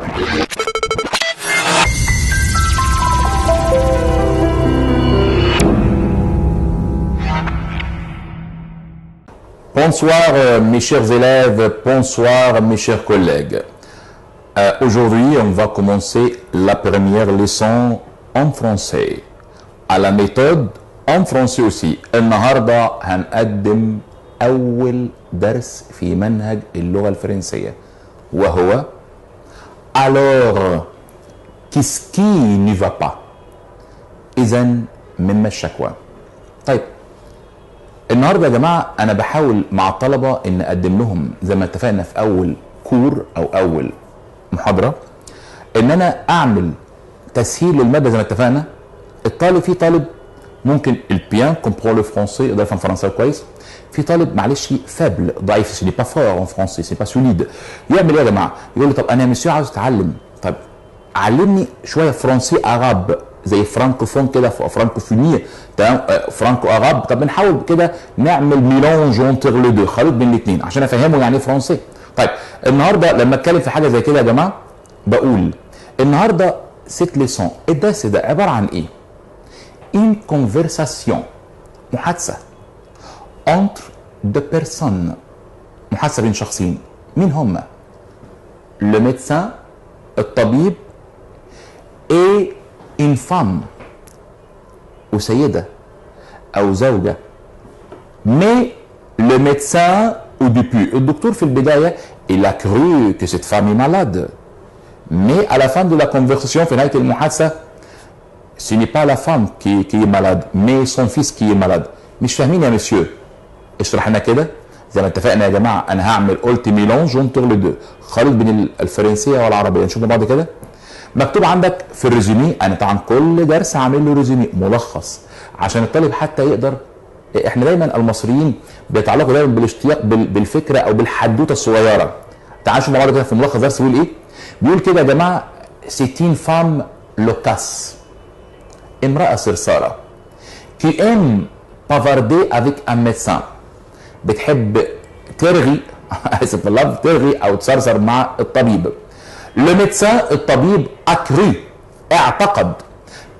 Bonsoir mes chers élèves, bonsoir mes chers collègues. Aujourd'hui, on va commencer la première leçon en français. À la méthode en français aussi. النهارده هنقدم أول درس في منهج اللغة الفرنسية وهو Alors, qu'est-ce qui ne va pas؟ إذا مما الشكوى. طيب النهارده يا جماعه انا بحاول مع الطلبه ان اقدم لهم زي ما اتفقنا في اول كور او اول محاضره ان انا اعمل تسهيل للماده زي ما اتفقنا. الطالب في طالب ممكن البيان كومبرون لو فرونسي يقدر يفهم فرنساوي كويس، في طالب معلش فابل ضعيف سي با فور ان فرونسي سي با سوليد. يعمل ايه يا جماعه؟ يقول لي طب انا يا مسيو عاوز اتعلم، طب علمني شويه فرنسي عرب زي فرانكوفون كده فرانكوفونيه تمام فرانكو عرب. طب بنحاول كده نعمل ميلانج اونتر لو دو، خليط بين الاثنين عشان افهمه يعني ايه فرنسي. طيب النهارده لما اتكلم في حاجه زي كده يا جماعه بقول النهارده سيت ليسون الدرس ده عباره عن ايه؟ une conversation محادثه entre deux personnes، محادثه بين شخصين. مين هما؟ le médecin الطبيب et une femme وسيدة أو زوجة. mais le médecin au début الدكتور في البداية il a cru que cette femme est malade mais à la fin de la conversation في نهاية المحادثة ce n'est pas la femme qui est malade mais son fils qui est malade. مش فاهمين يا مسيو؟ اشرح لنا كده زي ما اتفقنا يا جماعة. أنا هعمل قلت ميلانج اونتر لو دو، خليط بين الفرنسية والعربية. نشوف بعض كده. مكتوب عندك في الريزومي، انا طبعا كل درس هعمل له ريزومي ملخص عشان الطالب حتى يقدر. احنا دايما المصريين بيتعلقوا دايما بالاشتياق بالفكره او بالحدوته الصغيره. تعالوا نشوف مع بعض كده في ملخص درس بيقول ايه. بيقول كده يا جماعه سيتين فام لوكاس، امراه صرصاره كي ام بافاردي افيك ان ميدسان، بتحب ترغي اسف اللفظ ترغي او تصرصر مع الطبيب. Le médecin الطبيب a cru اعتقد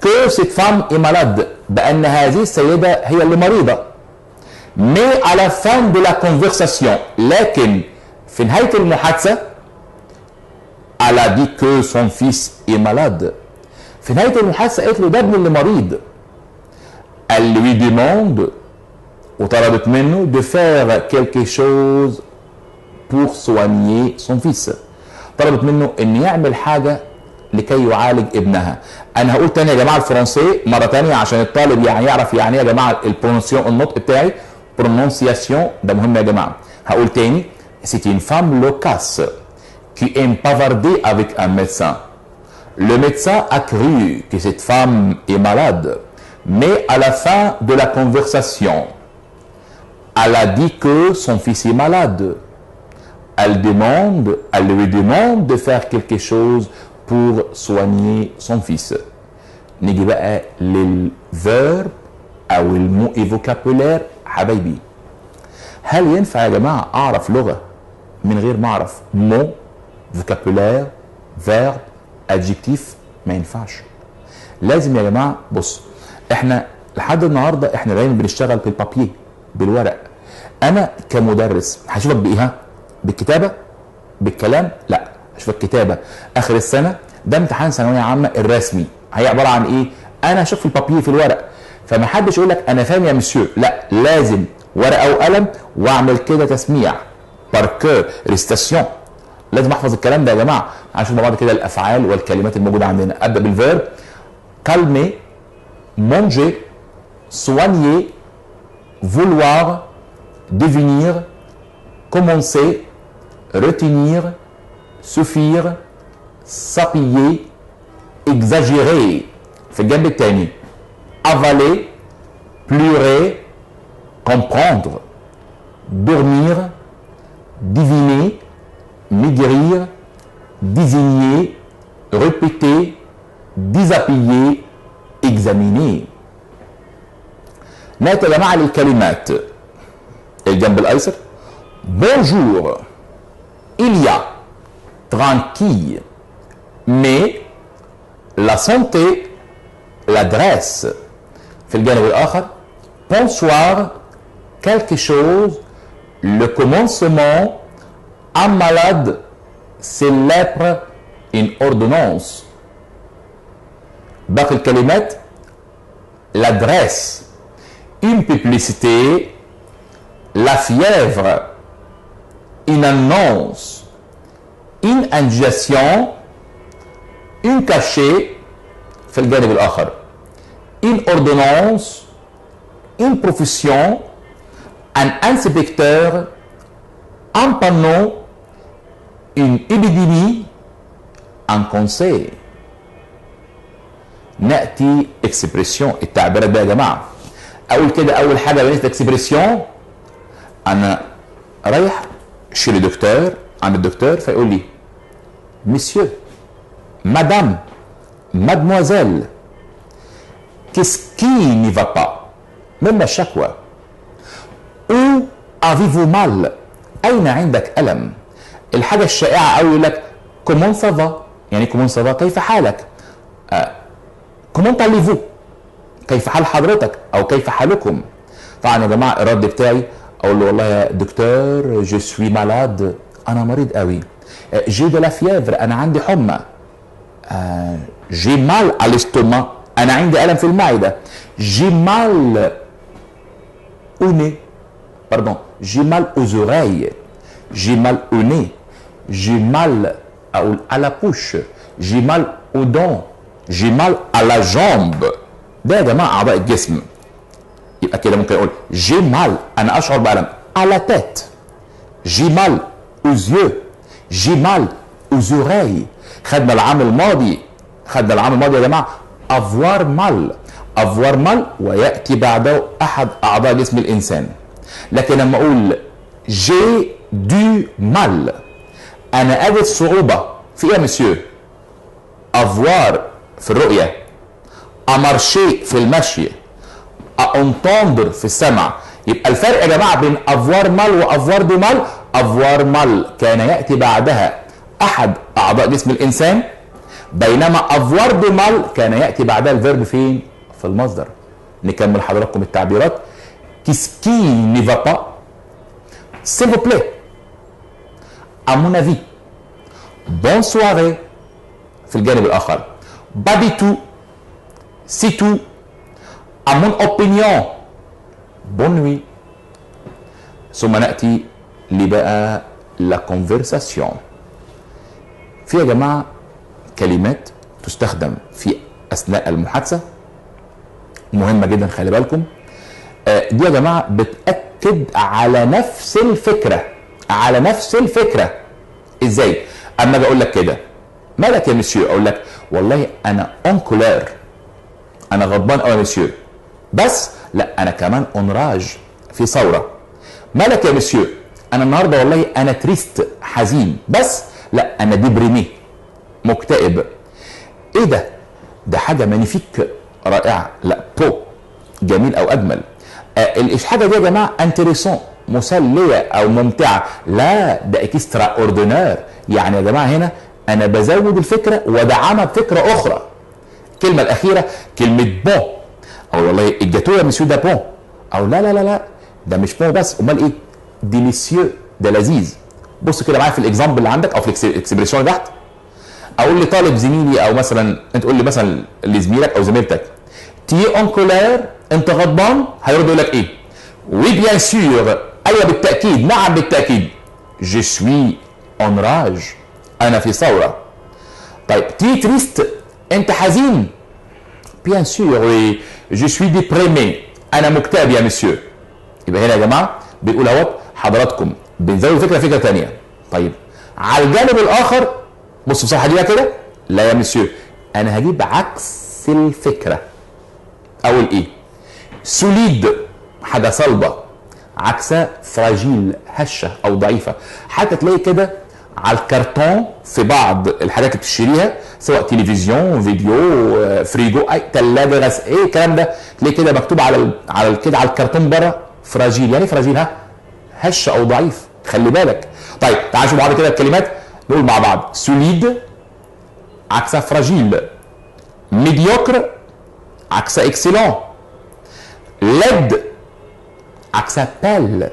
que cette femme est malade بأن هذه السيدة هي اللي مريضة. mais à la fin de la conversation لكن في نهاية المحادثة elle a dit que son fils est malade. في نهاية المحادثة قالت له ده ابني اللي مريض. elle lui demande وطلبت منه de faire quelque chose pour soigner son fils. طلبت منه ان يعمل حاجه لكي يعالج ابنها. انا هقول تاني يا جماعه الفرنسي مره تانيه عشان الطالب يعني يعرف يعني ايه يا جماعه البرونسيون، النطق بتاعي برونونسياسيون ده مهم يا جماعه. هقول تاني c'est une femme loquace qui aime bavarder avec un médecin. Le médecin a cru que cette femme est malade mais à la fin de la conversation elle a dit que son fils est malade. Elle lui demande de faire quelque chose pour soigner son fils. نيجي بقى للverb أو المو vocabulaire حبايبي. هل ينفع يا جماعة أعرف لغة من غير ما أعرف mot vocabulaire verb adjectif؟ ما ينفعش. لازم يا جماعة بص احنا لحد النهارده احنا دايما بنشتغل بالبابيه بالورق. أنا كمدرس هشوفك بإيه؟ بالكتابه بالكلام؟ لا، اشوف الكتابه اخر السنه ده امتحان ثانويه عامه الرسمي هي عباره عن ايه؟ انا اشوف البابيه في الورق. فما حدش يقول لك انا فاهم يا مسيو، لا لازم ورقه وقلم واعمل كده تسميع باركور ريستاسيون. لازم احفظ الكلام ده يا جماعه. هنشوف مع بعض كده الافعال والكلمات الموجوده عندنا. ابدا بالفيرب كالمي مونجي سوانيي فولوار devenir commencer retenir suffire s'appuyer exagérer. في الجنب الثاني avaler pleurer comprendre dormir diviner maigrir désigner répéter désappuyer examiner. نأتي يا جماعة للكلمات. الجنب الأيسر bonjour il y a tranquille mais la santé l'adresse. في الجانب الآخر bonsoir quelque chose le commencement un malade célèbre une ordonnance. باقي الكلمات l'adresse une publicité la fièvre une annonce une indication une cachet في الجانب الآخر une ordonnance une profession un inspecteur un panneau une épidémie un conseil. نأتي اكسبريسيون التعبيرات بقى يا جماعة. أقول كده أول حاجة بالنسبة اكسبريسيون أنا رايح شي دكتور عند الدكتور فيقول لي مسيو مدام مادموازيل كيسكي ني فا با مما الشكوى او افيفو مال أين عندك ألم. الحاجة الشائعة أوي يقول لك كومون سافا يعني كومون سافا كيف حالك كومون بارليفو كيف حال حضرتك او كيف حالكم. طبعا يا جماعه الرد بتاعي اقول له والله يا دكتور جو سوي مالاد انا مريض قوي جي دو لا فيفر انا عندي حمى جي مال على الاستوما انا عندي الم في المعده جي مال اوني باردون جي مال اوزوراي جي مال اوني جي مال اقول على بوش جي مال اودون جي مال على جامب. ده يا جماعه اعضاء الجسم. يبقى كده ممكن اقول جي مال انا اشعر بالم على تيت جي مال اوزيو جي مال اوزوراي. خدنا العام الماضي يا جماعه افوار مال وياتي بعده احد اعضاء جسم الانسان. لكن لما اقول جي دو مال انا اجد صعوبه في ايه يا مسيو؟ افوار في الرؤيه امارشي في المشي انتندر في السمع. يبقى الفرق يا جماعه بين افوار مال وافوار دو مال افوار مال كان ياتي بعدها احد اعضاء جسم الانسان بينما افوار دو مال كان ياتي بعدها الفيرب فين؟ في المصدر. نكمل حضراتكم التعبيرات. كيسكي ني فا با s'il vous plaît à mon avis bonne soirée في الجانب الاخر pas du tout c'est tout à mon opinion bonne nuit. ثم ناتي لبقى لا كونفرساسيون. في يا جماعه كلمات تستخدم في اثناء المحادثه مهمه جدا خلي بالكم. دي يا جماعه بتاكد على نفس الفكره. ازاي؟ اما اجي اقول لك كده مالك يا مسيو اقول لك والله انا اون كولير انا غضبان قوي يا مسيو بس لا انا كمان اونراج في ثوره. مالك يا مسيو انا النهارده والله انا تريست حزين بس لا انا ديبريمي مكتئب. ايه ده حاجه مانيفيك رائعه لا بو جميل او اجمل. الحاجه دي يا جماعه انتريسون مسليه او ممتعه لا ده اكسترا اوردينير. يعني يا جماعه هنا انا بزود الفكره ودعمها بفكره اخرى. الكلمه الاخيره كلمه بون او والله الجاتو يا مسيو ده بون او لا ده مش بون بس امال ايه؟ ديليسيو ده لذيذ. بص كده معايا في الاكزامبل اللي عندك او في الاكسبريسيون اللي تحت. اقول لطالب زميلي او مثلا انت تقول لي مثلا لزميلك او زميلتك تي اون كولير انت غضبان هيرد يقول لك ايه؟ وي بيان سور ايوه بالتاكيد نعم بالتاكيد جو سوي اون راج انا في ثوره. طيب تي تريست انت حزين بيان سور وي جو سوي ديبريمي انا مكتئب يا مسيو. يبقى هنا يا جماعه بيقول اهوت حضراتكم بنزود فكره ثانيه. طيب على الجانب الاخر بصوا بصراحه دي كده لا يا مسيو انا هجيب عكس الفكره. اقول ايه؟ سوليد حاجه صلبه عكسها فراجيل هشه او ضعيفه. حتى تلاقي كده على الكرتون في بعض الحاجات اللي بتشتريها سواء تلفزيون فيديو فريجو اي ثلاجه غاز ايه الكلام ده تلاقي كده مكتوب على كده على الكرتون بره فراجيل. يعني فراجيل هشه او ضعيف خلي بالك. طيب تعالوا نشوف بعض كده الكلمات نقول مع بعض سوليد عكسها فراجيل. ميديوكر عكسها اكسيلون. ليد عكسها بال.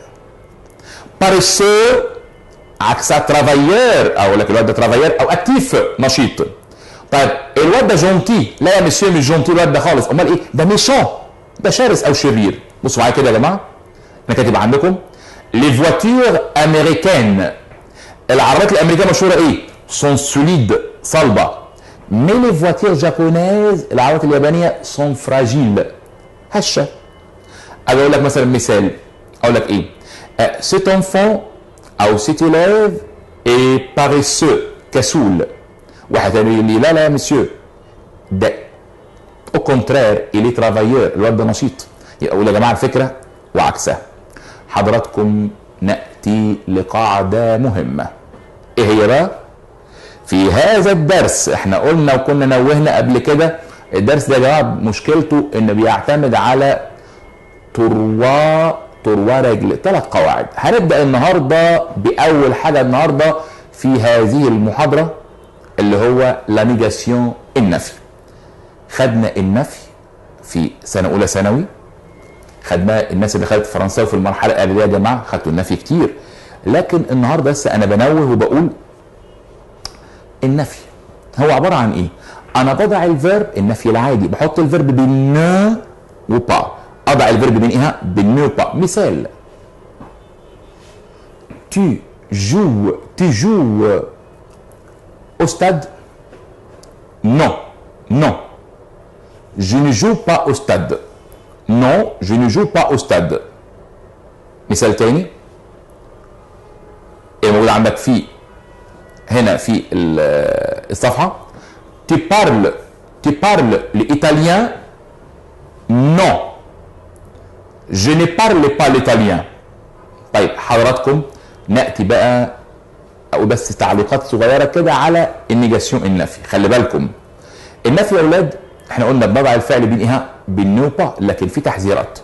باريسو عكسها ترافايور، او لك الواد ده ترافايور او اكتيف نشيط. طيب الواد ده جونتي، لا يا مسيو مش جونتي الواد ده خالص، امال ايه؟ ده ميشون، ده شرس او شرير. بصوا معايا كده يا جماعه، انا كاتب عندكم لي فواتور امريكان، العربيات الامريكيه مشهوره ايه؟ سون سوليد، صلبه. مي لي فواتور جابونيز، العربيات اليابانيه سون فراجيل، هشه. اجي اقول لك مثلا مثال، اقول لك ايه؟ سيت انفون او سيت élève اي باريسو، كسول. واحد تاني يقول لي لا لا يا مسيو ده او كونترير الي ترافايور، الواد ده نشيط. يقول يا جماعه الفكره وعكسها. حضراتكم ناتي لقاعده مهمه، ايه هي بقى؟ في هذا الدرس احنا قلنا وكنا نوهنا قبل كده، الدرس ده يا جماعه مشكلته انه بيعتمد على تروا رجل، 3 قواعد. هنبدا النهارده باول حاجه النهارده في هذه المحاضره اللي هو لا نيجاسيون، النفي. خدنا النفي في سنه اولى ثانوي، خدناه. الناس اللي خدت فرنساوي في المرحله الاعداديه يا جماعه خدتوا النفي كتير، لكن النهارده بس انا بنوه وبقول النفي هو عباره عن ايه؟ انا بضع الفيرب، النفي العادي بحط الفيرب بين نو وبا، اضع الفيرب بين ايه؟ بين نو وبا. مثال: tu joues au stade? Non, non. Je ne joue pas au stade. Non, je ne joue pas au stade. مثال تاني موجود عندك في هنا في الصفحة. Tu parles l'italien? Non. Je ne parle pas l'italien. طيب حضراتكم نأتي بقى أو بس تعليقات صغيرة كده على النيجاسيون، النفي. خلي بالكم النفي يا أولاد احنا قلنا بنضع الفعل بين ايه؟ بالنو با، لكن في تحذيرات.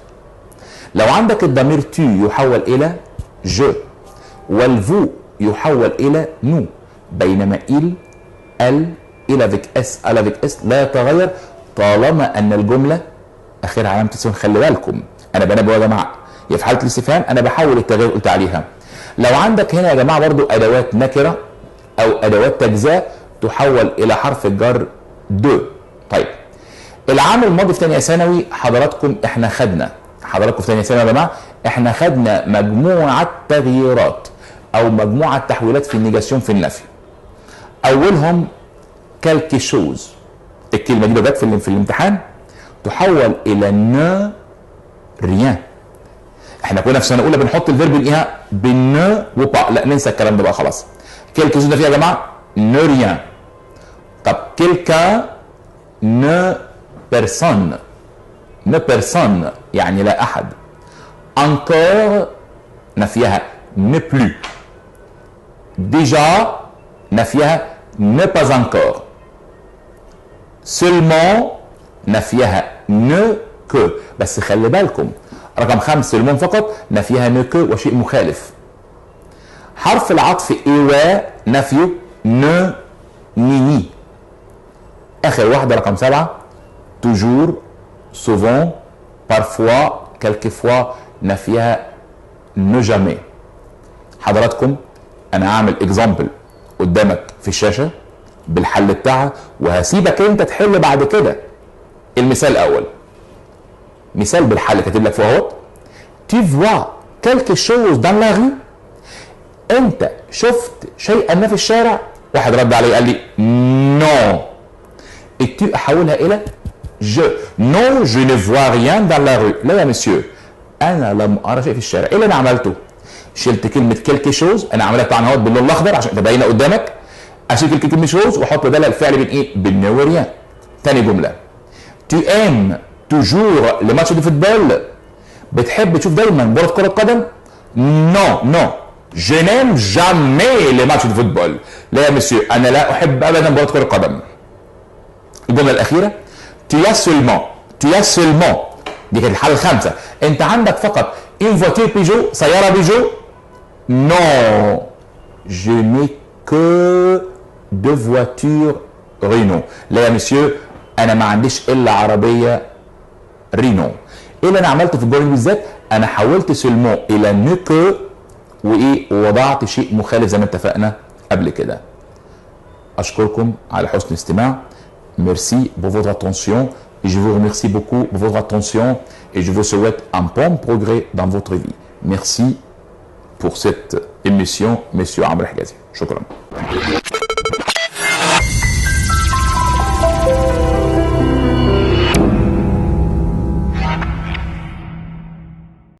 لو عندك الضمير تو يحول إلى جو، والفو يحول إلى نو، بينما ال إلى فيك اس، على فيك اس لا يتغير طالما أن الجملة آخرها علامة استفهام. خلي بالكم أنا بنبه يا جماعة، يا في حالة الاستفهام أنا بحول التغيير قلت عليها. لو عندك هنا يا جماعة برضو أدوات نكرة أو أدوات تجزئة تحول إلى حرف الجر دو. طيب العام الماضي في ثانية ثانوي حضراتكم احنا خدنا، حضراتكم في ثانية ثانوي يا جماعة احنا خدنا مجموعة تغييرات أو مجموعة تحويلات في النيجاسيون في النفي. أولهم كالكي شوز، الكلمة دي جت في الامتحان تحول إلى ن ريان. احنا كنا في سنه اولى بنحط الفيرب الايه؟ بالن وبا، لا ننسى الكلام ده بقى خلاص. كيلكو ده فيها يا جماعه نو ريان. طب كيلكا نو بيرسون، نو بيرسون يعني لا احد. انكور نفيها نو بلو. ديجا نفيها نو باز انكور. سولمون نفيها نو كو، بس خلي بالكم رقم 5 سلمون فقط نفيها نكو وشيء مخالف. حرف العطف ايوا نفيه ن نيني. اخر واحده رقم 7 توجور سوفون بارفوا كالكفوا نفيها نو جامي. حضراتكم انا هعمل اكزامبل قدامك في الشاشه بالحل بتاعها وهسيبك انت تحل بعد كده. المثال الاول مثال بالحل كاتب لك فوق اهوت. Tu vois quelque chose dans la rue؟ انت شفت شيئا ما في الشارع؟ واحد رد علي قال لي نو. التي احولها الى جو. نو جو ne vois rien dans la rue. لا يا مسيو انا لم ارى شيء في الشارع. ايه اللي انا عملته؟ شلت كلمه كيلكي شوز، انا عملها طبعا اهوت باللون الاخضر عشان تبين قدامك. اشيل كلمه شوز واحط بدلها الفعل بين ايه؟ بالنو وريان. تاني جمله tu aimes toujours le match de football؟ بتحب تشوف دايما كرة كرة قدم؟ نو نو je n'aime jamais les matchs de football. لا يا مسيو انا لا احب ابدا كرة قدم. الجملة الأخيرة tu as seulement دي كانت الحالة الخامسة. أنت عندك فقط une voiture بيجو، سيارة بيجو؟ non je n'ai que deux voitures رينو. لا يا مسيو انا ما عنديش الا عربيه رينو. ايه اللي انا عملته في الجمله بالذات؟ انا حولت سلمون الى نكو وايه ووضعت شيء مخالف زي ما اتفقنا قبل كده. اشكركم على حسن الاستماع. Merci pour votre attention. Je vous remercie beaucoup pour votre attention et je vous souhaite un bon progrès dans votre vie. Merci pour cette émission, Monsieur Amr Hijazi. Shukran.